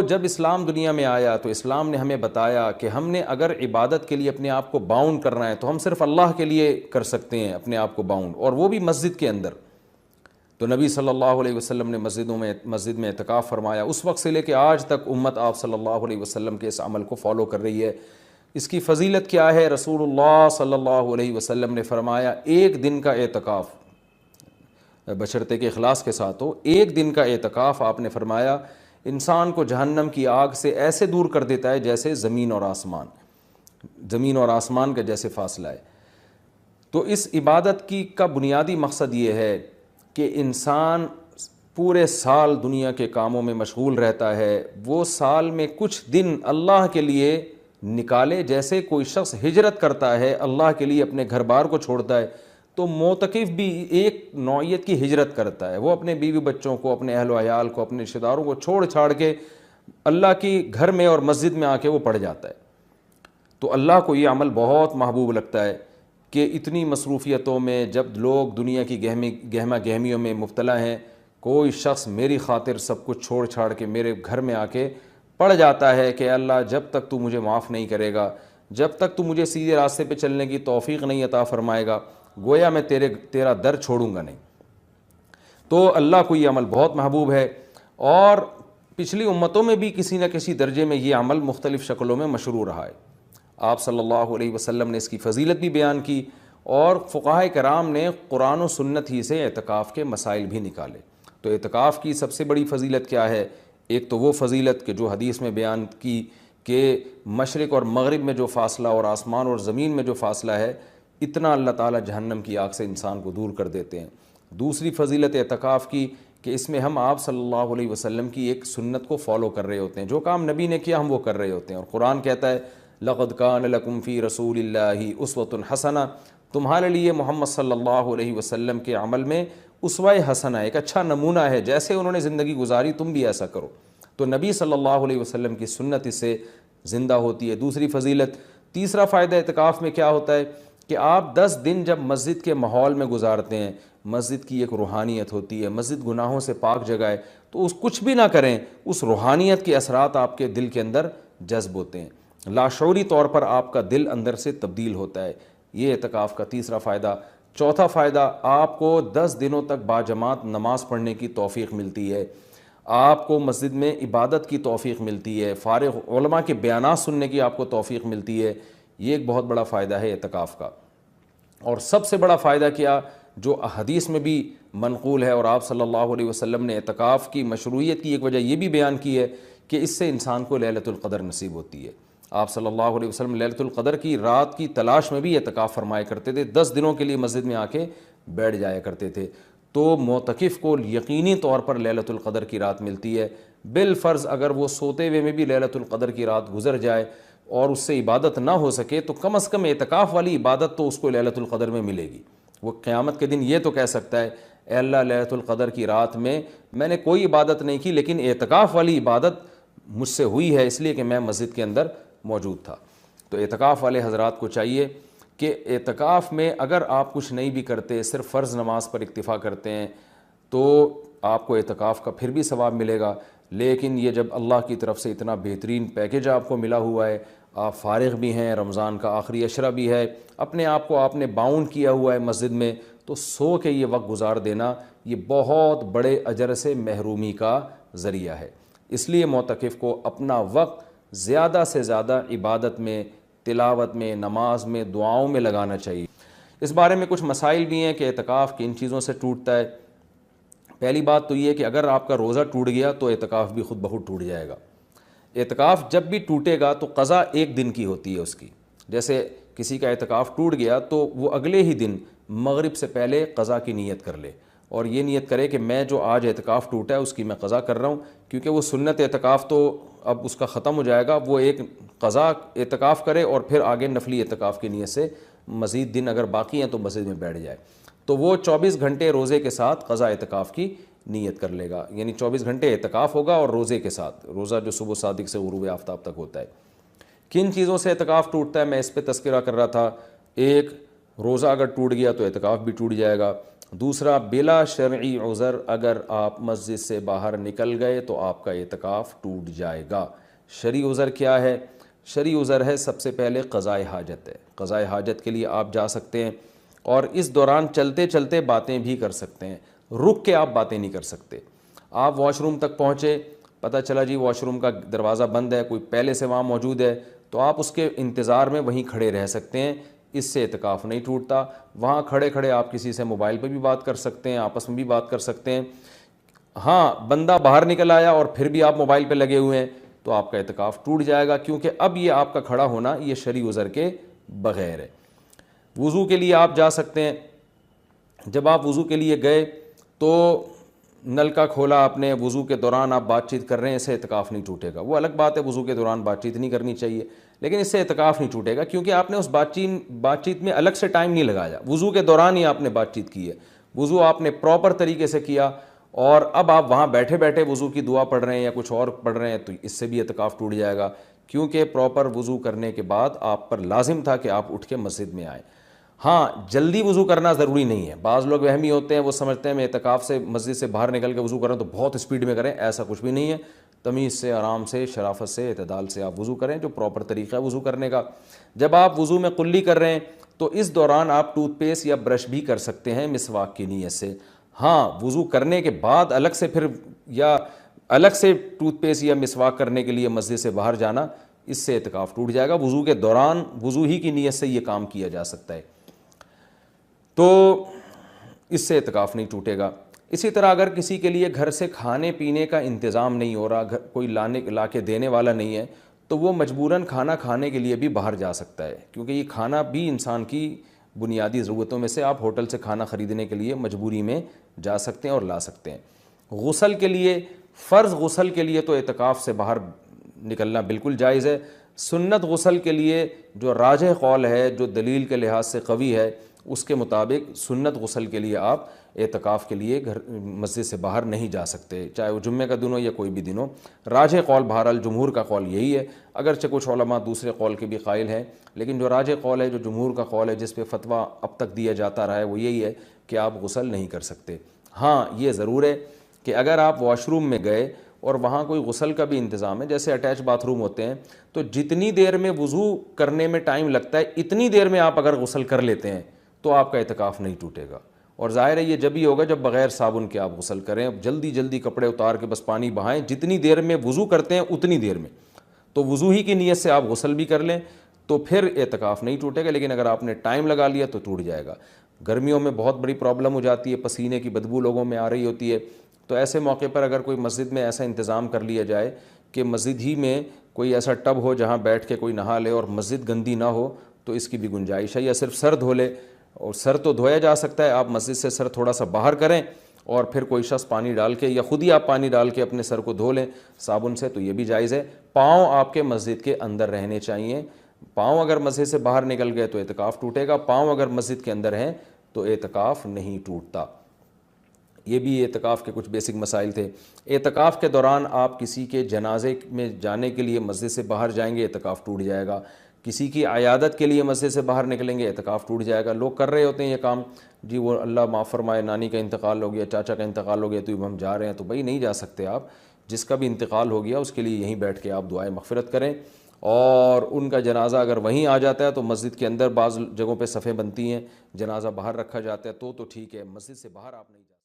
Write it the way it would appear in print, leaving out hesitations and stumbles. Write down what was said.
جب اسلام دنیا میں آیا تو اسلام نے ہمیں بتایا کہ ہم نے اگر عبادت کے لیے اپنے آپ کو باؤنڈ کرنا ہے تو ہم صرف اللہ کے لیے کر سکتے ہیں اپنے آپ کو باؤنڈ، اور وہ بھی مسجد کے اندر۔ تو نبی صلی اللہ علیہ وسلم نے مسجد میں اعتکاف فرمایا، اس وقت سے لے کے آج تک امت آپ صلی اللہ علیہ وسلم کے اس عمل کو فالو کر رہی ہے۔ اس کی فضیلت کیا ہے؟ رسول اللہ صلی اللہ علیہ وسلم نے فرمایا ایک دن کا اعتکاف، بشرطے کے اخلاص کے ساتھ ہو، ایک دن کا اعتکاف آپ نے فرمایا انسان کو جہنم کی آگ سے ایسے دور کر دیتا ہے جیسے زمین اور آسمان کا جیسے فاصلہ ہے۔ تو اس عبادت کا بنیادی مقصد یہ ہے کہ انسان پورے سال دنیا کے کاموں میں مشغول رہتا ہے، وہ سال میں کچھ دن اللہ کے لیے نکالے۔ جیسے کوئی شخص ہجرت کرتا ہے اللہ کے لیے، اپنے گھر بار کو چھوڑتا ہے، تو معتکف بھی ایک نوعیت کی ہجرت کرتا ہے، وہ اپنے بیوی بچوں کو، اپنے اہل و عیال کو، اپنے رشتہ داروں کو چھوڑ چھاڑ کے اللہ کی گھر میں اور مسجد میں آ کے وہ پڑھ جاتا ہے۔ تو اللہ کو یہ عمل بہت محبوب لگتا ہے کہ اتنی مصروفیتوں میں جب لوگ دنیا کی گہما گہمیوں میں مبتلا ہیں، کوئی شخص میری خاطر سب کچھ چھوڑ چھاڑ کے میرے گھر میں آ کے پڑھ جاتا ہے کہ اللہ جب تک تو مجھے معاف نہیں کرے گا، جب تک تو مجھے سیدھے راستے پہ چلنے کی توفیق نہیں عطا فرمائے گا، گویا میں تیرا در چھوڑوں گا نہیں۔ تو اللہ کو یہ عمل بہت محبوب ہے، اور پچھلی امتوں میں بھی کسی نہ کسی درجے میں یہ عمل مختلف شکلوں میں مشروع رہا ہے۔ آپ صلی اللہ علیہ وسلم نے اس کی فضیلت بھی بیان کی، اور فقہائے کرام نے قرآن و سنت ہی سے اعتکاف کے مسائل بھی نکالے۔ تو اعتکاف کی سب سے بڑی فضیلت کیا ہے؟ ایک تو وہ فضیلت کہ جو حدیث میں بیان کی کہ مشرق اور مغرب میں جو فاصلہ اور آسمان اور زمین میں جو فاصلہ ہے، اتنا اللہ تعالیٰ جہنم کی آگ سے انسان کو دور کر دیتے ہیں۔ دوسری فضیلت اعتکاف کی کہ اس میں ہم آپ صلی اللہ علیہ وسلم کی ایک سنت کو فالو کر رہے ہوتے ہیں، جو کام نبی نے کیا ہم وہ کر رہے ہوتے ہیں، اور قرآن کہتا ہے لَقَدْ كَانَ لَكُمْ فِي رَسُولِ اللَّهِ أُسْوَةٌ حَسَنَةٌ، تمہارے لیے محمد صلی اللہ علیہ وسلم کے عمل میں اسوہ حسنہ، ایک اچھا نمونہ ہے، جیسے انہوں نے زندگی گزاری تم بھی ایسا کرو۔ تو نبی صلی اللہ علیہ وسلم کی سنت اس سے زندہ ہوتی ہے۔ دوسری فضیلت، تیسرا فائدہ اعتکاف میں کیا ہوتا ہے کہ آپ 10 دن جب مسجد کے ماحول میں گزارتے ہیں، مسجد کی ایک روحانیت ہوتی ہے، مسجد گناہوں سے پاک جگہ ہے، تو اس کچھ بھی نہ کریں، اس روحانیت کے اثرات آپ کے دل کے اندر جذب ہوتے ہیں، لاشعوری طور پر آپ کا دل اندر سے تبدیل ہوتا ہے۔ یہ اعتکاف کا تیسرا فائدہ۔ چوتھا فائدہ، آپ کو 10 دنوں تک باجماعت نماز پڑھنے کی توفیق ملتی ہے، آپ کو مسجد میں عبادت کی توفیق ملتی ہے، فارغ علماء کے بیانات سننے کی آپ کو توفیق ملتی ہے۔ یہ ایک بہت بڑا فائدہ ہے اعتکاف کا۔ اور سب سے بڑا فائدہ کیا، جو حدیث میں بھی منقول ہے، اور آپ صلی اللہ علیہ وسلم نے اعتکاف کی مشروعیت کی ایک وجہ یہ بھی بیان کی ہے کہ اس سے انسان کو لیلۃ القدر نصیب ہوتی ہے۔ آپ صلی اللہ علیہ وسلم لیلۃ القدر کی رات کی تلاش میں بھی اعتکاف فرمایا کرتے تھے، 10 دنوں کے لیے مسجد میں آ کے بیٹھ جایا کرتے تھے۔ تو معتکف کو یقینی طور پر لیلۃ القدر کی رات ملتی ہے، بالفرض اگر وہ سوتے ہوئے میں بھی لیلۃ القدر کی رات گزر جائے اور اس سے عبادت نہ ہو سکے تو کم از کم اعتکاف والی عبادت تو اس کو لیلۃ القدر میں ملے گی۔ وہ قیامت کے دن یہ تو کہہ سکتا ہے اے اللہ لیلۃ القدر کی رات میں نے کوئی عبادت نہیں کی، لیکن اعتکاف والی عبادت مجھ سے ہوئی ہے، اس لیے کہ میں مسجد کے اندر موجود تھا۔ تو اعتکاف والے حضرات کو چاہیے کہ اعتکاف میں اگر آپ کچھ نہیں بھی کرتے، صرف فرض نماز پر اکتفا کرتے ہیں، تو آپ کو اعتکاف کا پھر بھی ثواب ملے گا۔ لیکن یہ جب اللہ کی طرف سے اتنا بہترین پیکیج آپ کو ملا ہوا ہے، آپ فارغ بھی ہیں، رمضان کا آخری عشرہ بھی ہے، اپنے آپ کو آپ نے باؤنڈ کیا ہوا ہے مسجد میں، تو سو کے یہ وقت گزار دینا یہ بہت بڑے اجر سے محرومی کا ذریعہ ہے۔ اس لیے معتکف کو اپنا وقت زیادہ سے زیادہ عبادت میں، تلاوت میں، نماز میں، دعاؤں میں لگانا چاہیے۔ اس بارے میں کچھ مسائل بھی ہیں کہ اعتکاف کن چیزوں سے ٹوٹتا ہے۔ پہلی بات تو یہ کہ اگر آپ کا روزہ ٹوٹ گیا تو اعتکاف بھی خود بخود ٹوٹ جائے گا۔ اعتکاف جب بھی ٹوٹے گا تو قضا ایک دن کی ہوتی ہے اس کی، جیسے کسی کا اعتکاف ٹوٹ گیا تو وہ اگلے ہی دن مغرب سے پہلے قضا کی نیت کر لے، اور یہ نیت کرے کہ میں جو آج اعتکاف ٹوٹا ہے اس کی میں قضا کر رہا ہوں، کیونکہ وہ سنت اعتکاف تو اب اس کا ختم ہو جائے گا، وہ ایک قضا اعتکاف کرے اور پھر آگے نفلی اعتکاف کی نیت سے مزید دن اگر باقی ہیں تو مسجد میں بیٹھ جائے، تو وہ 24 گھنٹے روزے کے ساتھ قضا اعتکاف کی نیت کر لے گا، یعنی 24 گھنٹے اعتکاف ہوگا اور روزے کے ساتھ، روزہ جو صبح صادق سے غروب آفتاب تک ہوتا ہے۔ کن چیزوں سے اعتکاف ٹوٹتا ہے میں اس پہ تذکرہ کر رہا تھا۔ ایک، روزہ اگر ٹوٹ گیا تو اعتکاف بھی ٹوٹ جائے گا، دوسرا، بلا شرعی عذر اگر آپ مسجد سے باہر نکل گئے تو آپ کا اعتکاف ٹوٹ جائے گا۔ شرعی عذر کیا ہے؟ شرعی عذر ہے سب سے پہلے قضاء حاجت ہے۔ قضاء حاجت کے لیے آپ جا سکتے ہیں اور اس دوران چلتے چلتے باتیں بھی کر سکتے ہیں، رک کے آپ باتیں نہیں کر سکتے۔ آپ واش روم تک پہنچے، پتہ چلا جی واش روم کا دروازہ بند ہے، کوئی پہلے سے وہاں موجود ہے، تو آپ اس کے انتظار میں وہیں کھڑے رہ سکتے ہیں، اس سے اعتکاف نہیں ٹوٹتا۔ وہاں کھڑے کھڑے آپ کسی سے موبائل پہ بھی بات کر سکتے ہیں، آپس میں بھی بات کر سکتے ہیں۔ ہاں، بندہ باہر نکل آیا اور پھر بھی آپ موبائل پہ لگے ہوئے ہیں تو آپ کا اعتکاف ٹوٹ جائے گا، کیونکہ اب یہ آپ کا کھڑا ہونا یہ شرعی عذر کے بغیر ہے۔ وضو کے لیے آپ جا سکتے ہیں، جب آپ وضو کے لیے گئے تو نل کا کھولا آپ نے، وضو کے دوران آپ بات چیت کر رہے ہیں، اس سے اعتکاف نہیں ٹوٹے گا۔ وہ الگ بات ہے وضو کے دوران بات چیت نہیں کرنی چاہیے، لیکن اس سے اعتکاف نہیں ٹوٹے گا، کیونکہ آپ نے اس بات چیت میں الگ سے ٹائم نہیں لگایا، وضو کے دوران ہی آپ نے بات چیت کی ہے، وضو آپ نے پراپر طریقے سے کیا، اور اب آپ وہاں بیٹھے بیٹھے وضو کی دعا پڑھ رہے ہیں یا کچھ اور پڑھ رہے ہیں تو اس سے بھی اعتکاف ٹوٹ جائے گا، کیونکہ پراپر وضو کرنے کے بعد آپ پر لازم تھا کہ آپ اٹھ کے مسجد میں آئیں۔ ہاں، جلدی وضو کرنا ضروری نہیں ہے، بعض لوگ وہمی ہوتے ہیں، وہ سمجھتے ہیں میں اعتکاف سے مسجد سے باہر نکل کے وضو کروں تو بہت اسپیڈ میں کریں، ایسا کچھ بھی نہیں ہے۔ تمیز سے، آرام سے، شرافت سے، اعتدال سے آپ وضو کریں، جو پراپر طریقہ ہے وضو کرنے کا۔ جب آپ وضو میں قلی کر رہے ہیں تو اس دوران آپ ٹوتھ پیسٹ یا برش بھی کر سکتے ہیں مسواک کی نیت سے۔ ہاں، وضو کرنے کے بعد الگ سے پھر یا الگ سے ٹوتھ پیسٹ یا مسواک کرنے کے لیے مسجد سے باہر جانا، اس سے اعتکاف ٹوٹ جائے گا۔ وضو کے دوران وضو ہی کی نیت سے یہ کام کیا جا سکتا ہے، تو اس سے اعتکاف نہیں ٹوٹے گا۔ اسی طرح اگر کسی کے لیے گھر سے کھانے پینے کا انتظام نہیں ہو رہا، کوئی لا کے دینے والا نہیں ہے، تو وہ مجبوراً کھانا کھانے کے لیے بھی باہر جا سکتا ہے، کیونکہ یہ کھانا بھی انسان کی بنیادی ضرورتوں میں سے، آپ ہوٹل سے کھانا خریدنے کے لیے مجبوری میں جا سکتے ہیں اور لا سکتے ہیں۔ غسل کے لیے، فرض غسل کے لیے تو اعتکاف سے باہر نکلنا بالکل جائز ہے۔ سنت غسل کے لیے جو راجح قول ہے، جو دلیل کے لحاظ سے قوی ہے، اس کے مطابق سنت غسل کے لیے آپ اعتکاف کے لیے مسجد سے باہر نہیں جا سکتے، چاہے وہ جمعہ کا دن ہو یا کوئی بھی دن ہو۔ راجح قول بہرحال جمہور کا قول یہی ہے، اگرچہ کچھ علماء دوسرے قول کے بھی قائل ہیں، لیکن جو راجح قول ہے، جو جمہور کا قول ہے، جس پہ فتویٰ اب تک دیا جاتا رہا ہے، وہ یہی ہے کہ آپ غسل نہیں کر سکتے۔ ہاں، یہ ضرور ہے کہ اگر آپ واش روم میں گئے اور وہاں کوئی غسل کا بھی انتظام ہے، جیسے اٹیچ باتھ روم ہوتے ہیں، تو جتنی دیر میں وضو کرنے میں ٹائم لگتا ہے اتنی دیر میں آپ اگر غسل کر لیتے ہیں تو آپ کا اعتکاف نہیں ٹوٹے گا۔ اور ظاہر ہے یہ جب ہی ہوگا جب بغیر صابن کے آپ غسل کریں، جلدی جلدی کپڑے اتار کے بس پانی بہائیں، جتنی دیر میں وضو کرتے ہیں اتنی دیر میں، تو وضو ہی کی نیت سے آپ غسل بھی کر لیں تو پھر اعتکاف نہیں ٹوٹے گا، لیکن اگر آپ نے ٹائم لگا لیا تو ٹوٹ جائے گا۔ گرمیوں میں بہت بڑی پرابلم ہو جاتی ہے، پسینے کی بدبو لوگوں میں آ رہی ہوتی ہے، تو ایسے موقع پر اگر کوئی مسجد میں ایسا انتظام کر لیا جائے کہ مسجد ہی میں کوئی ایسا ٹب ہو جہاں بیٹھ کے کوئی نہا لے اور مسجد گندی نہ ہو، تو اس کی بھی گنجائش ہے، یا صرف سر دھو لے، اور سر تو دھویا جا سکتا ہے، آپ مسجد سے سر تھوڑا سا باہر کریں اور پھر کوئی شخص پانی ڈال کے یا خود ہی آپ پانی ڈال کے اپنے سر کو دھو لیں صابن سے، تو یہ بھی جائز ہے۔ پاؤں آپ کے مسجد کے اندر رہنے چاہیے، پاؤں اگر مسجد سے باہر نکل گئے تو اعتکاف ٹوٹے گا، پاؤں اگر مسجد کے اندر ہیں تو اعتکاف نہیں ٹوٹتا۔ یہ بھی اعتکاف کے کچھ بیسک مسائل تھے۔ اعتکاف کے دوران آپ کسی کے جنازے میں جانے کے لیے مسجد سے باہر جائیں گے، اعتکاف ٹوٹ جائے گا۔ کسی کی عیادت کے لیے مسجد سے باہر نکلیں گے، اعتکاف ٹوٹ جائے گا۔ لوگ کر رہے ہوتے ہیں یہ کام، جی وہ اللہ معاف فرمائے نانی کا انتقال ہو گیا، چاچا کا انتقال ہو گیا تو ہم جا رہے ہیں، تو بھائی نہیں جا سکتے آپ، جس کا بھی انتقال ہو گیا اس کے لیے یہیں بیٹھ کے آپ دعائے مغفرت کریں، اور ان کا جنازہ اگر وہیں آ جاتا ہے تو مسجد کے اندر بعض جگہوں پہ صفیں بنتی ہیں، جنازہ باہر رکھا جاتا ہے تو ٹھیک ہے، مسجد سے باہر آپ نہیں جا